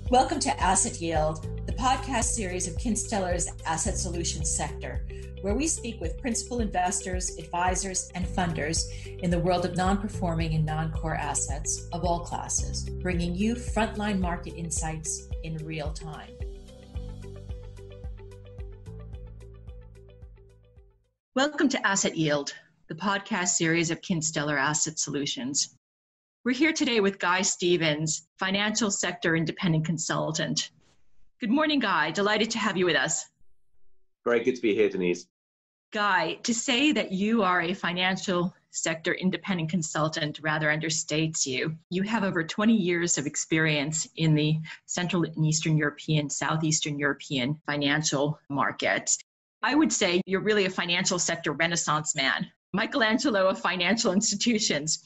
Welcome to Asset Yield, the podcast series of Kinsstellar's Asset Solutions sector, where we speak with principal investors, advisors, and funders in the world of non-performing and non-core assets of all classes, bringing you frontline market insights in real time. Welcome to Asset Yield, the podcast series of Kinstellar Asset Solutions. We're here today with Guy Stevens, financial sector independent consultant. Good morning, Guy. Delighted to have you with us. Very good to be here, Denise. Guy, to say that you are a financial sector independent consultant rather understates you. You have over 20 years of experience in the Central and Eastern European, Southeastern European financial markets. I would say you're really a financial sector renaissance man, Michelangelo of financial institutions.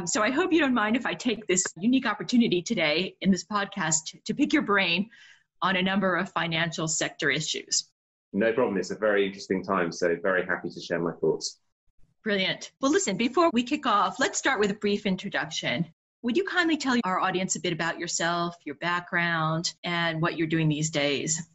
So I hope you don't mind if I take this unique opportunity today in this podcast to pick your brain on a number of financial sector issues. No problem. It's a very interesting time, so very happy to share my thoughts. Brilliant. Well, listen, before we kick off, let's start with a brief introduction. Would you kindly tell our audience a bit about yourself, your background, and what you're doing these days?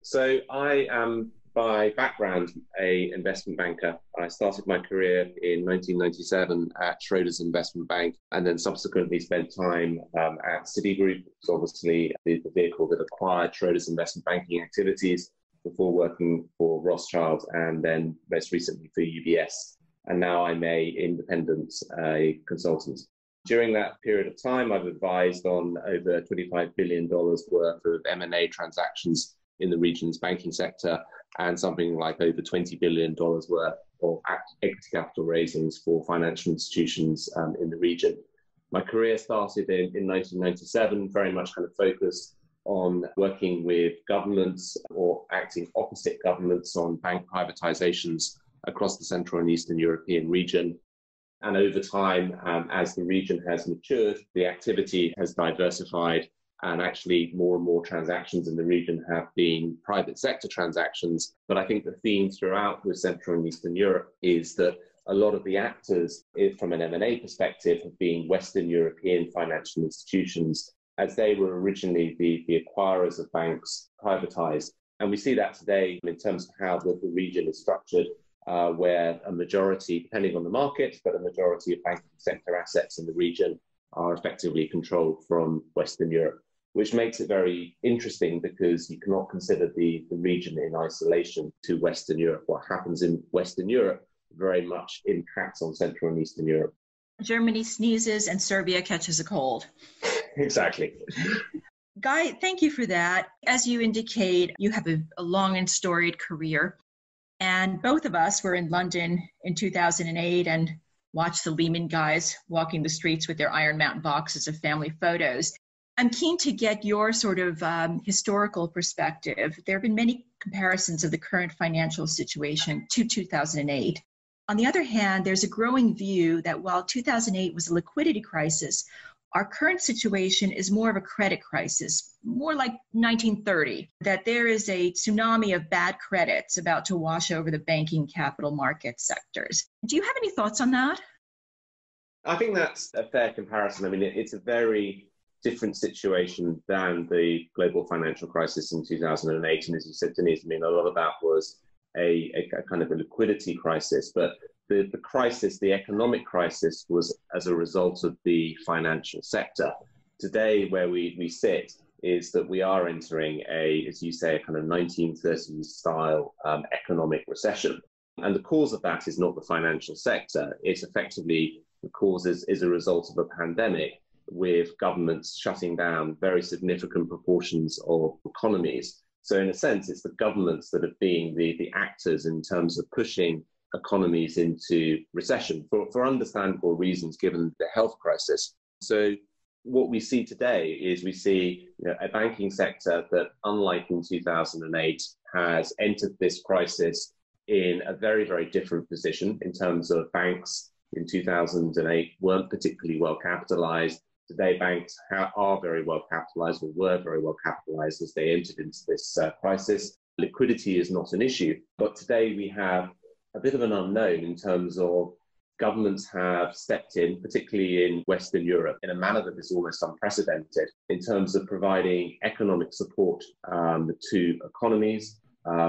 So I am, by background, an investment banker. I started my career in 1997 at Schroders Investment Bank and then subsequently spent time at Citigroup, so obviously the vehicle that acquired Schroders Investment Banking activities, before working for Rothschild and then most recently for UBS. And now I'm an independent consultant. During that period of time, I've advised on over $25 billion worth of M&A transactions in the region's banking sector and something like over $20 billion worth of equity capital raisings for financial institutions in the region. My career started in 1997, very much kind of focused on working with governments or acting opposite governments on bank privatisations across the Central and Eastern European region. And over time, as the region has matured, the activity has diversified, and actually more and more transactions in the region have been private sector transactions. But I think the theme throughout with Central and Eastern Europe is that a lot of the actors from an M&A perspective have been Western European financial institutions, as they were originally the acquirers of banks privatized. And we see that today in terms of how the region is structured, where a majority, depending on the market, but a majority of banking sector assets in the region are effectively controlled from Western Europe, which makes it very interesting because you cannot consider the region in isolation to Western Europe. What happens in Western Europe very much impacts on Central and Eastern Europe. Germany sneezes and Serbia catches a cold. Exactly. Guy, thank you for that. As you indicate, you have a long and storied career. And both of us were in London in 2008 and watched the Lehman guys walking the streets with their Iron Mountain boxes of family photos. I'm keen to get your sort of historical perspective. There have been many comparisons of the current financial situation to 2008. On the other hand, there's a growing view that while 2008 was a liquidity crisis, our current situation is more of a credit crisis, more like 1930, that there is a tsunami of bad credits about to wash over the banking capital market sectors. Do you have any thoughts on that? I think that's a fair comparison. I mean, it's a very different situation than the global financial crisis in 2008. And as you said, Denise, I mean, a lot of that was a kind of a liquidity crisis, but the crisis, the economic crisis, was as a result of the financial sector. Today, where we sit is that we are entering as you say, a kind of 1930s style economic recession. And the cause of that is not the financial sector. It's effectively, the cause is a result of a pandemic, with governments shutting down very significant proportions of economies. So in a sense, it's the governments that have been the actors in terms of pushing economies into recession for understandable reasons, given the health crisis. So what we see today is we see a banking sector that, unlike in 2008, has entered this crisis in a very, very different position in terms of banks in 2008 weren't particularly well capitalized. Today, banks are very well capitalized, or were very well capitalized as they entered into this crisis. Liquidity is not an issue, but today we have a bit of an unknown in terms of governments have stepped in, particularly in Western Europe, in a manner that is almost unprecedented in terms of providing economic support to economies.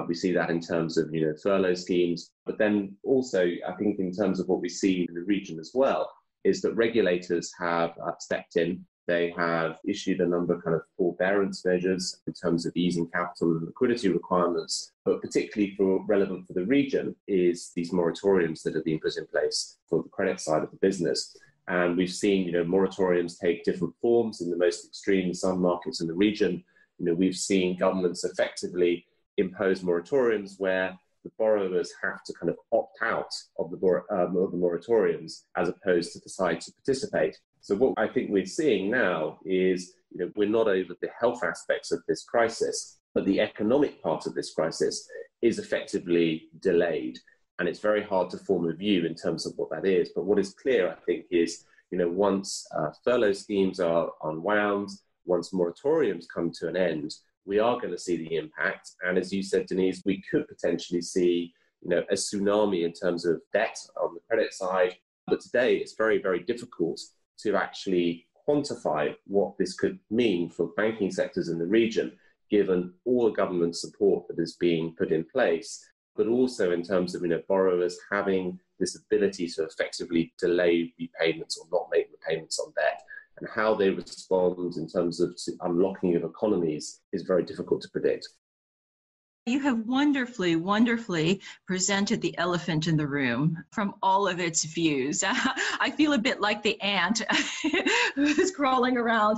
We see that in terms of furlough schemes, but then also I think in terms of what we see in the region as well is that regulators have stepped in. They have issued a number of kind of forbearance measures in terms of easing capital and liquidity requirements, but particularly relevant for the region is these moratoriums that have been put in place for the credit side of the business. And we've seen, moratoriums take different forms. In the most extreme, in some markets in the region, we've seen governments effectively impose moratoriums where the borrowers have to kind of opt out of the moratoriums as opposed to decide to participate. So what I think we're seeing now is, we're not over the health aspects of this crisis, but the economic part of this crisis is effectively delayed. And it's very hard to form a view in terms of what that is. But what is clear, I think, is, once furlough schemes are unwound, once moratoriums come to an end, we are going to see the impact. And as you said, Denise, we could potentially see, a tsunami in terms of debt on the credit side. But today it's very, very difficult to actually quantify what this could mean for banking sectors in the region, given all the government support that is being put in place, but also in terms of borrowers having this ability to effectively delay repayments or not make repayments on debt. And how they respond in terms of unlocking of economies is very difficult to predict. You have wonderfully presented the elephant in the room from all of its views. I feel a bit like the ant who's crawling around.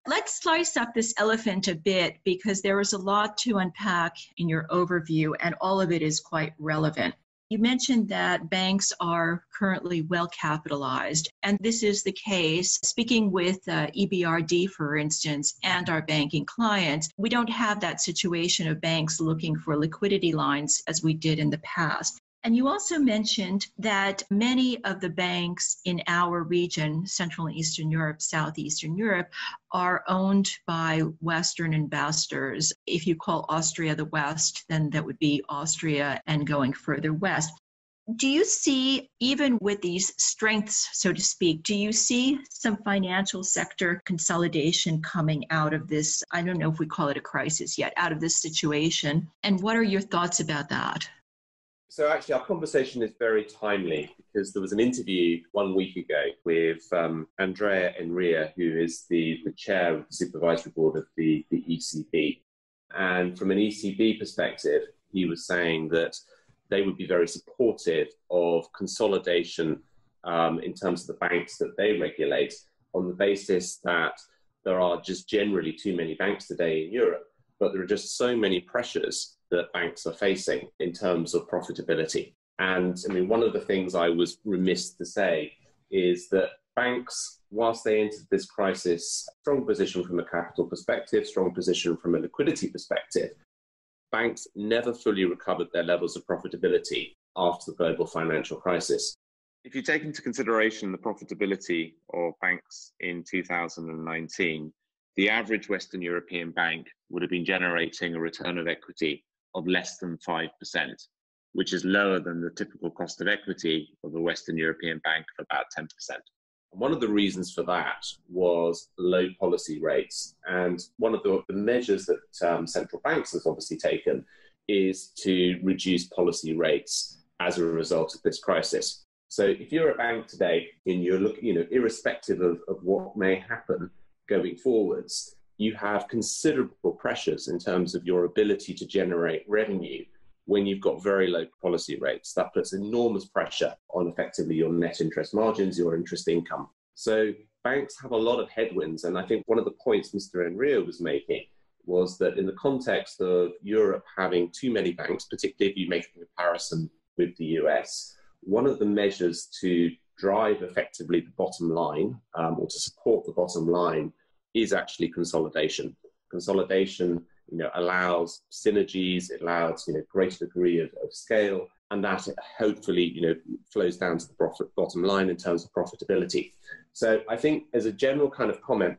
Let's slice up this elephant a bit because there is a lot to unpack in your overview and all of it is quite relevant. You mentioned that banks are currently well capitalized, and this is the case. Speaking with EBRD, for instance, and our banking clients, we don't have that situation of banks looking for liquidity lines as we did in the past. And you also mentioned that many of the banks in our region, Central and Eastern Europe, Southeastern Europe, are owned by Western investors. If you call Austria the West, then that would be Austria and going further west. Do you see, even with these strengths, so to speak, do you see some financial sector consolidation coming out of this? I don't know if we call it a crisis yet, out of this situation. And what are your thoughts about that? So actually, our conversation is very timely because there was an interview 1 week ago with Andrea Enria, who is the chair of the supervisory board of the ECB. And from an ECB perspective, he was saying that they would be very supportive of consolidation in terms of the banks that they regulate on the basis that there are just generally too many banks today in Europe, but there are just so many pressures that banks are facing in terms of profitability. And I mean, one of the things I was remiss to say is that banks, whilst they entered this crisis, strong position from a capital perspective, strong position from a liquidity perspective, banks never fully recovered their levels of profitability after the global financial crisis. If you take into consideration the profitability of banks in 2019, the average Western European bank would have been generating a return of equity of less than 5%, which is lower than the typical cost of equity of a Western European bank of about 10%. And one of the reasons for that was low policy rates. And one of the measures that central banks have obviously taken is to reduce policy rates as a result of this crisis. So if you're a bank today and you're looking, irrespective of what may happen going forwards, you have considerable pressures in terms of your ability to generate revenue when you've got very low policy rates. That puts enormous pressure on effectively your net interest margins, your interest income. So banks have a lot of headwinds. And I think one of the points Mr. Enria was making was that in the context of Europe having too many banks, particularly if you make a comparison with the US, one of the measures to drive effectively the bottom line or to support the bottom line is actually consolidation. Consolidation, allows synergies, it allows, greater degree of scale, and that hopefully, flows down to the bottom line in terms of profitability. So I think as a general kind of comment,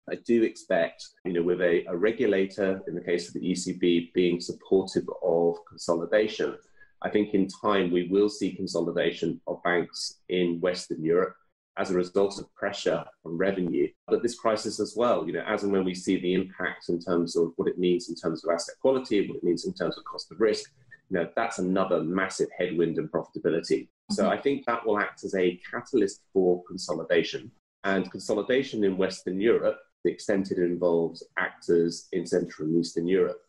I do expect, with a regulator, in the case of the ECB, being supportive of consolidation, I think in time we will see consolidation of banks in Western Europe as a result of pressure on revenue. But this crisis as well, as and when we see the impact in terms of what it means in terms of asset quality, what it means in terms of cost of risk, that's another massive headwind in profitability. So I think that will act as a catalyst for consolidation. And consolidation in Western Europe, the extent it involves actors in Central and Eastern Europe,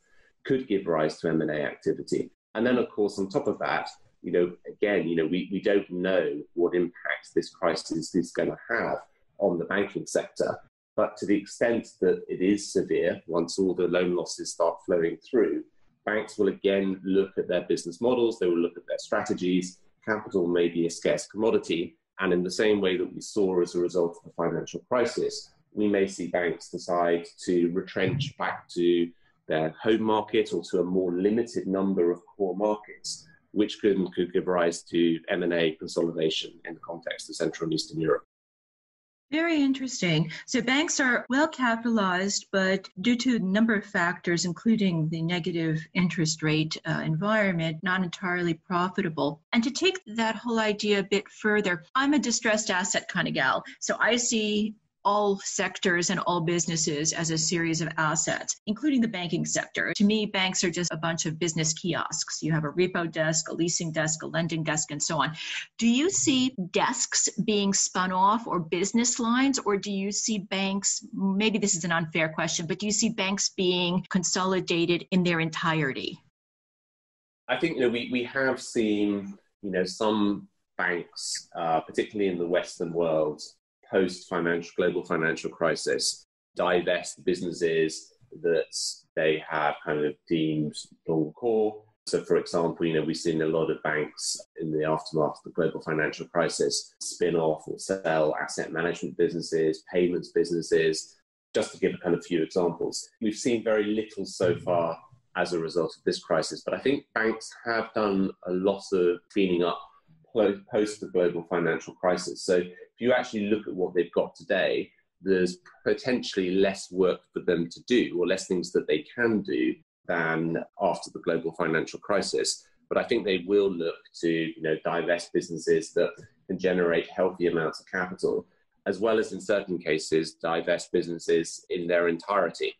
could give rise to M&A activity. And then, of course, on top of that, we don't know what impact this crisis is going to have on the banking sector. But to the extent that it is severe, once all the loan losses start flowing through, banks will again look at their business models, they will look at their strategies. Capital may be a scarce commodity. And in the same way that we saw as a result of the financial crisis, we may see banks decide to retrench back to their home market or to a more limited number of core markets, which could give rise to M&A consolidation in the context of Central and Eastern Europe. Very interesting. So banks are well capitalized, but due to a number of factors, including the negative interest rate environment, not entirely profitable. And to take that whole idea a bit further, I'm a distressed asset kind of gal. So I see all sectors and all businesses as a series of assets, including the banking sector. To me, banks are just a bunch of business kiosks. You have a repo desk, a leasing desk, a lending desk, and so on. Do you see desks being spun off or business lines, or do you see banks, maybe this is an unfair question, but do you see banks being consolidated in their entirety? I think we have seen some banks, particularly in the Western world, global financial crisis, divest businesses that they have kind of deemed non-core. So, for example, we've seen a lot of banks in the aftermath of the global financial crisis spin off or sell asset management businesses, payments businesses, just to give a kind of few examples. We've seen very little so far as a result of this crisis, but I think banks have done a lot of cleaning up post the global financial crisis. So if you actually look at what they've got today, there's potentially less work for them to do or less things that they can do than after the global financial crisis. But I think they will look to divest businesses that can generate healthy amounts of capital, as well as in certain cases divest businesses in their entirety.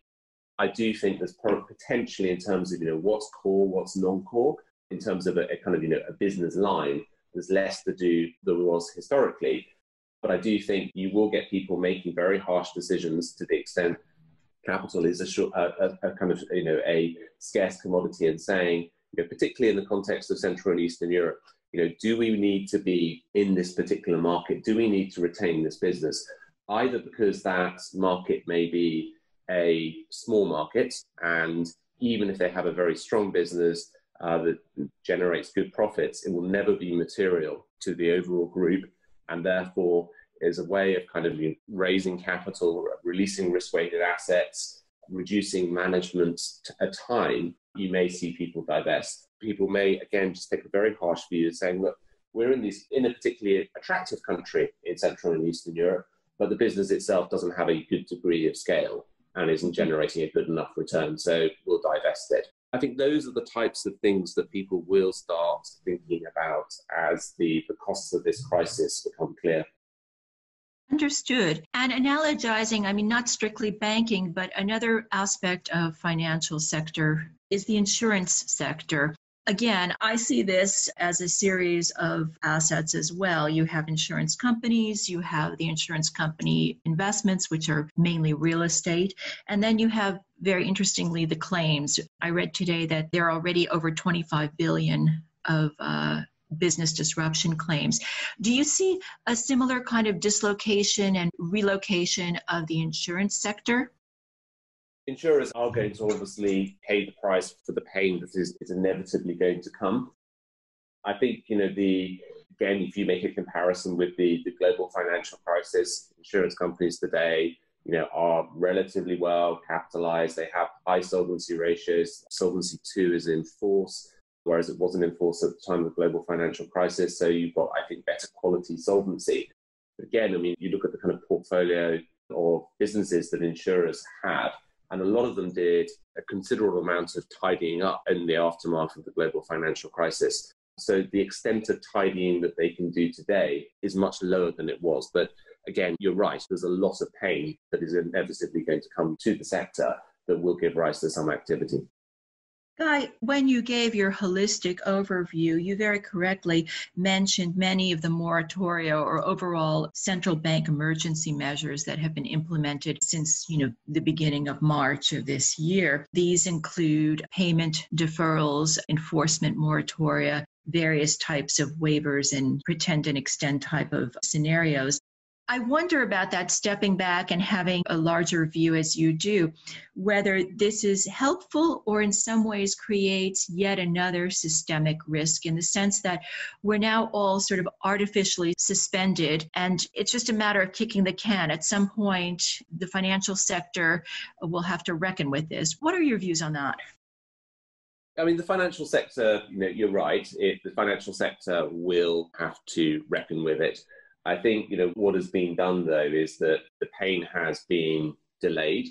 I do think there's potentially in terms of what's core, what's non-core, in terms of a kind of a business line, there's less to do than there was historically. But I do think you will get people making very harsh decisions to the extent capital is a kind of a scarce commodity, and saying, particularly in the context of Central and Eastern Europe, do we need to be in this particular market? Do we need to retain this business? Either because that market may be a small market, and even if they have a very strong business that generates good profits, it will never be material to the overall group, and therefore is a way of kind of raising capital, releasing risk-weighted assets, reducing management time. You may see people divest. People may, again, just take a very harsh view of saying, look, we're in a particularly attractive country in Central and Eastern Europe, but the business itself doesn't have a good degree of scale and isn't generating a good enough return, so we'll divest it. I think those are the types of things that people will start thinking about as the costs of this crisis become clear. Understood. And analogizing, not strictly banking, but another aspect of financial sector is the insurance sector. Again, I see this as a series of assets as well. You have insurance companies, you have the insurance company investments, which are mainly real estate, and then you have, very interestingly, the claims. I read today that there are already over 25 billion of business disruption claims. Do you see a similar kind of dislocation and relocation of the insurance sector? Insurers are going to obviously pay the price for the pain that is inevitably going to come. I think, again, if you make a comparison with the global financial crisis, insurance companies today, are relatively well capitalized. They have high solvency ratios. Solvency II is in force, whereas it wasn't in force at the time of the global financial crisis. So you've got, I think, better quality solvency. But again, you look at the kind of portfolio of businesses that insurers have, and a lot of them did a considerable amount of tidying up in the aftermath of the global financial crisis. So the extent of tidying that they can do today is much lower than it was. But again, you're right, there's a lot of pain that is inevitably going to come to the sector that will give rise to some activity. Guy, when you gave your holistic overview, you very correctly mentioned many of the moratoria or overall central bank emergency measures that have been implemented since, the beginning of March of this year. These include payment deferrals, enforcement moratoria, various types of waivers and pretend and extend type of scenarios. I wonder about that, stepping back and having a larger view as you do, whether this is helpful or in some ways creates yet another systemic risk in the sense that we're now all sort of artificially suspended and it's just a matter of kicking the can. At some point, the financial sector will have to reckon with this. What are your views on that? I mean, the financial sector, you're right. The financial sector will have to reckon with it. I think, what has been done, though, is that the pain has been delayed,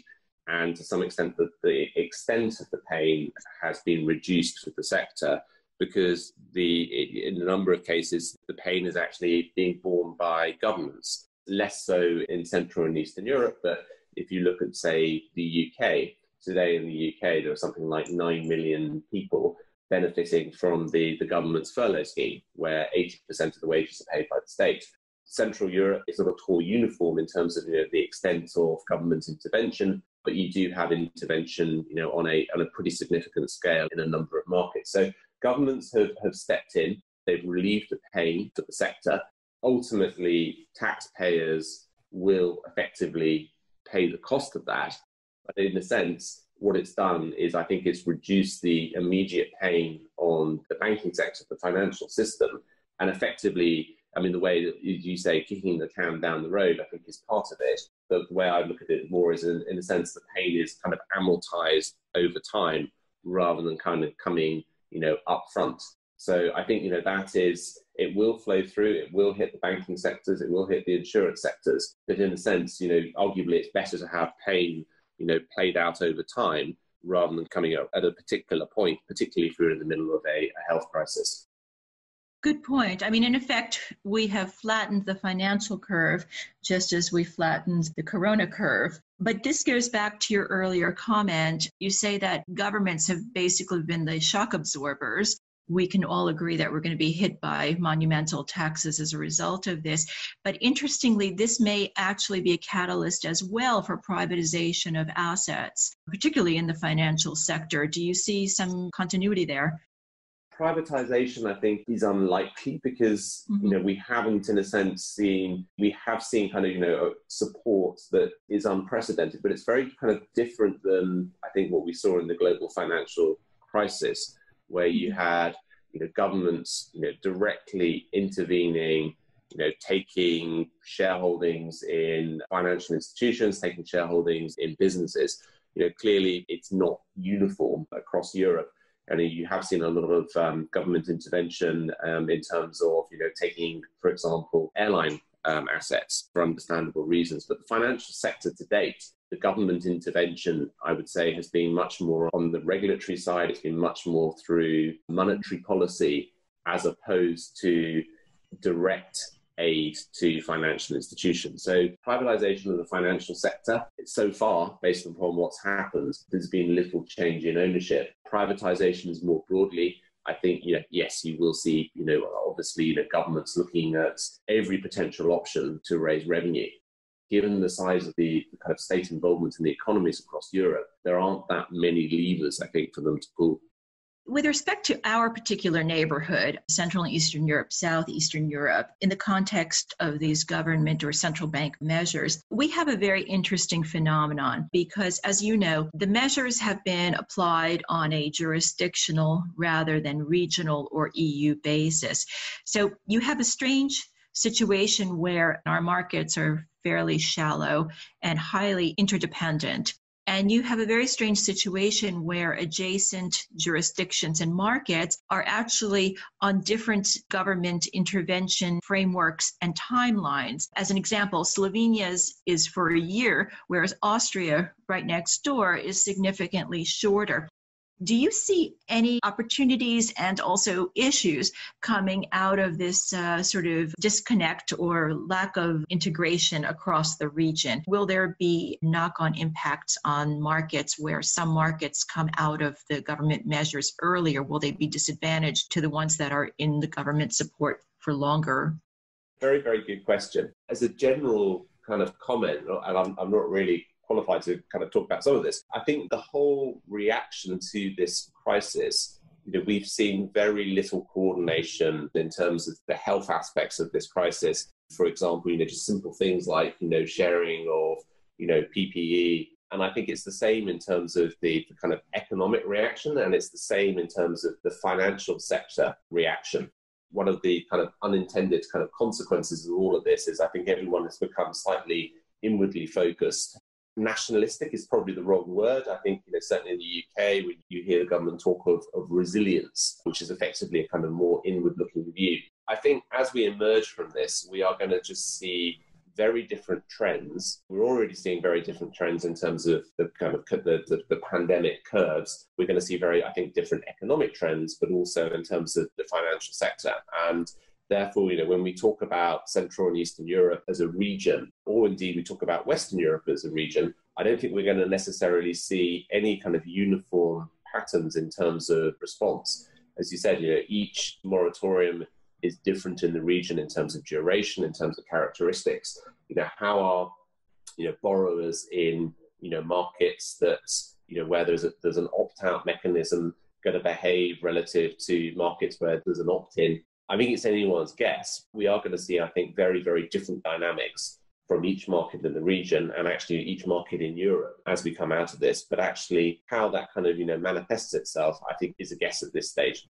and to some extent the extent of the pain has been reduced for the sector because in a number of cases, the pain is actually being borne by governments, less so in Central and Eastern Europe. But if you look at, say, the UK, today in the UK, there are something like 9 million people benefiting from the government's furlough scheme, where 80% of the wages are paid by the state. Central Europe is not at all uniform in terms of the extent of government intervention, but you do have intervention on a pretty significant scale in a number of markets. So governments have stepped in, they've relieved the pain for the sector. Ultimately, taxpayers will effectively pay the cost of that. But in a sense, what it's done is I think it's reduced the immediate pain on the banking sector, the financial system, and effectively, the way that you say kicking the can down the road, I think is part of it. But the way I look at it more is in a sense the pain is kind of amortized over time rather than kind of coming, up front. So I think, it will flow through, it will hit the banking sectors, it will hit the insurance sectors. But in a sense, arguably it's better to have pain, played out over time rather than coming up at a particular point, particularly if you're in the middle of a health crisis. Good point. In effect, we have flattened the financial curve just as we flattened the corona curve. But this goes back to your earlier comment. You say that governments have basically been the shock absorbers. We can all agree that we're going to be hit by monumental taxes as a result of this. But interestingly, this may actually be a catalyst as well for privatization of assets, particularly in the financial sector. Do you see some continuity there? Privatization, I think, is unlikely because, we haven't, in a sense, seen kind of, support that is unprecedented, but it's very kind of different than, I think, what we saw in the global financial crisis, where you had, governments, directly intervening, taking shareholdings in financial institutions, taking shareholdings in businesses. Clearly it's not uniform across Europe. And you have seen a lot of government intervention in terms of, taking, for example, airline assets for understandable reasons. But the financial sector to date, the government intervention, I would say, has been much more on the regulatory side. It's been much more through monetary policy as opposed to direct aid to financial institutions. So privatization of the financial sector, so far, based upon what's happened, there's been little change in ownership. Privatizations more broadly, I think, yes, you will see, obviously, governments looking at every potential option to raise revenue. Given the size of the kind of state involvement in the economies across Europe, there aren't that many levers, I think, for them to pull. With respect to our particular neighborhood, Central and Eastern Europe, Southeastern Europe, in the context of these government or central bank measures, we have a very interesting phenomenon because, as you know, the measures have been applied on a jurisdictional rather than regional or EU basis. So you have a strange situation where our markets are fairly shallow and highly interdependent. And you have a very strange situation where adjacent jurisdictions and markets are actually on different government intervention frameworks and timelines. As an example, Slovenia's is for a year, whereas Austria, right next door, is significantly shorter. Do you see any opportunities and also issues coming out of this sort of disconnect or lack of integration across the region? Will there be knock-on impacts on markets where some markets come out of the government measures earlier? Will they be disadvantaged to the ones that are in the government support for longer? Very, very good question. As a general kind of comment, and I'm not really qualified to kind of talk about some of this, I think the whole reaction to this crisis, we've seen very little coordination in terms of the health aspects of this crisis. For example, just simple things like, sharing of, PPE. And I think it's the same in terms of the kind of economic reaction, and it's the same in terms of the financial sector reaction. One of the kind of unintended kind of consequences of all of this is I think everyone has become slightly inwardly focused. Nationalistic is probably the wrong word. I think, certainly in the UK, when you hear the government talk of resilience, which is effectively a kind of more inward-looking view. I think as we emerge from this, we are going to just see very different trends. We're already seeing very different trends in terms of the kind of the pandemic curves. We're going to see very, I think, different economic trends, but also in terms of the financial sector. And therefore, when we talk about Central and Eastern Europe as a region, or indeed we talk about Western Europe as a region, I don't think we're going to necessarily see any kind of uniform patterns in terms of response. As you said, each moratorium is different in the region in terms of duration, in terms of characteristics. How are borrowers in markets that where there's an opt-out mechanism going to behave relative to markets where there's an opt-in? I think it's anyone's guess. We are going to see, I think, very, very different dynamics from each market in the region and actually each market in Europe as we come out of this. But actually how that kind of, manifests itself, I think, is a guess at this stage.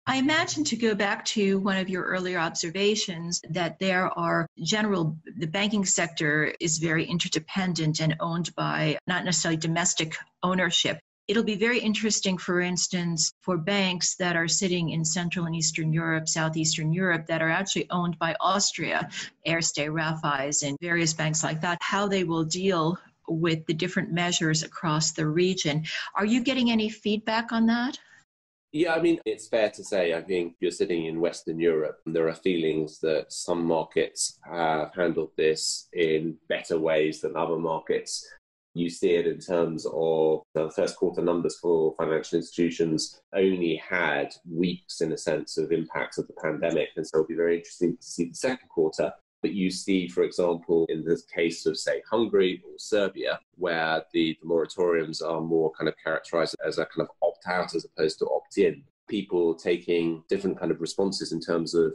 I imagine, to go back to one of your earlier observations, that the banking sector is very interdependent and owned by not necessarily domestic ownership. It'll be very interesting, for instance, for banks that are sitting in Central and Eastern Europe, Southeastern Europe, that are actually owned by Austria, Erste, Raiffeisen, and various banks like that, how they will deal with the different measures across the region. Are you getting any feedback on that? Yeah, I mean, it's fair to say, I think you're sitting in Western Europe, and there are feelings that some markets have handled this in better ways than other markets. You see it in terms of the first quarter numbers for financial institutions only had weeks, in a sense, of impacts of the pandemic. And so it'll be very interesting to see the second quarter. But you see, for example, in the case of, say, Hungary or Serbia, where the moratoriums are more kind of characterized as a kind of opt-out as opposed to opt-in, people taking different kind of responses in terms of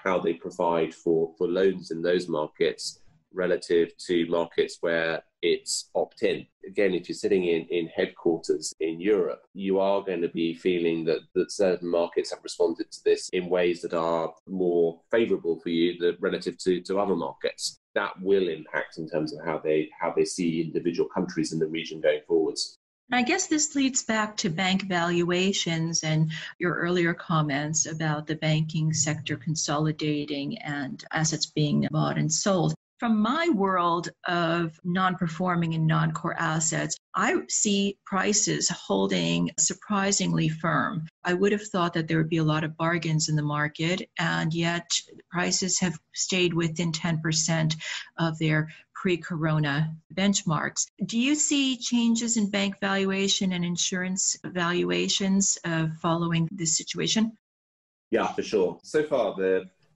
how they provide for loans in those markets relative to markets where it's opt-in. Again, if you're sitting in headquarters in Europe, you are going to be feeling that certain markets have responded to this in ways that are more favourable for you relative to other markets. That will impact in terms of how they see individual countries in the region going forwards. I guess this leads back to bank valuations and your earlier comments about the banking sector consolidating and assets being bought and sold. From my world of non-performing and non-core assets, I see prices holding surprisingly firm. I would have thought that there would be a lot of bargains in the market, and yet prices have stayed within 10% of their pre-corona benchmarks. Do you see changes in bank valuation and insurance valuations following this situation? Yeah, for sure. So far,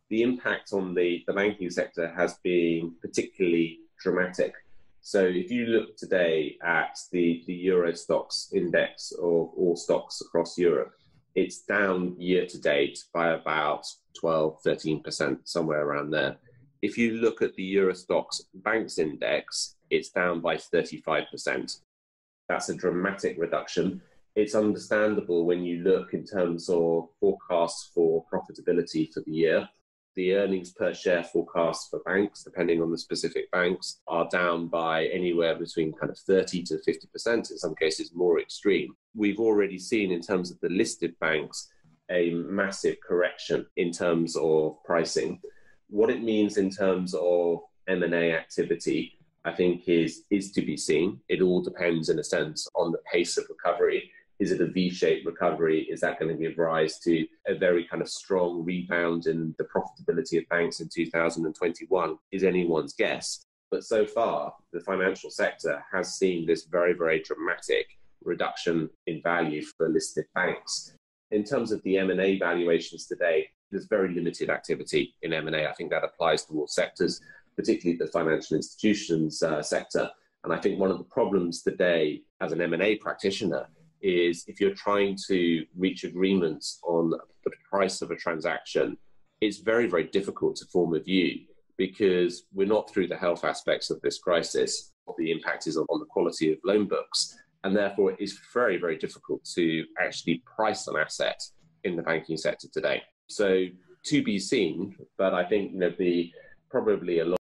the impact on the banking sector has been particularly dramatic. So if you look today at the Euro Stocks index of all stocks across Europe, it's down year to date by about 12, 13%, somewhere around there. If you look at the Euro Stocks Banks Index, it's down by 35%. That's a dramatic reduction. It's understandable when you look in terms of forecasts for profitability for the year. The earnings per share forecasts for banks, depending on the specific banks, are down by anywhere between kind of 30 to 50%, in some cases more extreme. We've already seen in terms of the listed banks a massive correction in terms of pricing. What it means in terms of M&A activity, I think, is to be seen. It all depends, in a sense, on the pace of recovery Is it a V-shaped recovery? Is that going to give rise to a very kind of strong rebound in the profitability of banks in 2021? Is anyone's guess. But so far, the financial sector has seen this very, very dramatic reduction in value for listed banks. In terms of the M&A valuations today, there's very limited activity in M&A. I think that applies to all sectors, particularly the financial institutions sector. And I think one of the problems today as an M&A practitioner is if you're trying to reach agreements on the price of a transaction, it's very, very difficult to form a view because we're not through the health aspects of this crisis, what the impact is on the quality of loan books. And therefore, it is very, very difficult to actually price an asset in the banking sector today. So to be seen, but I think probably a lot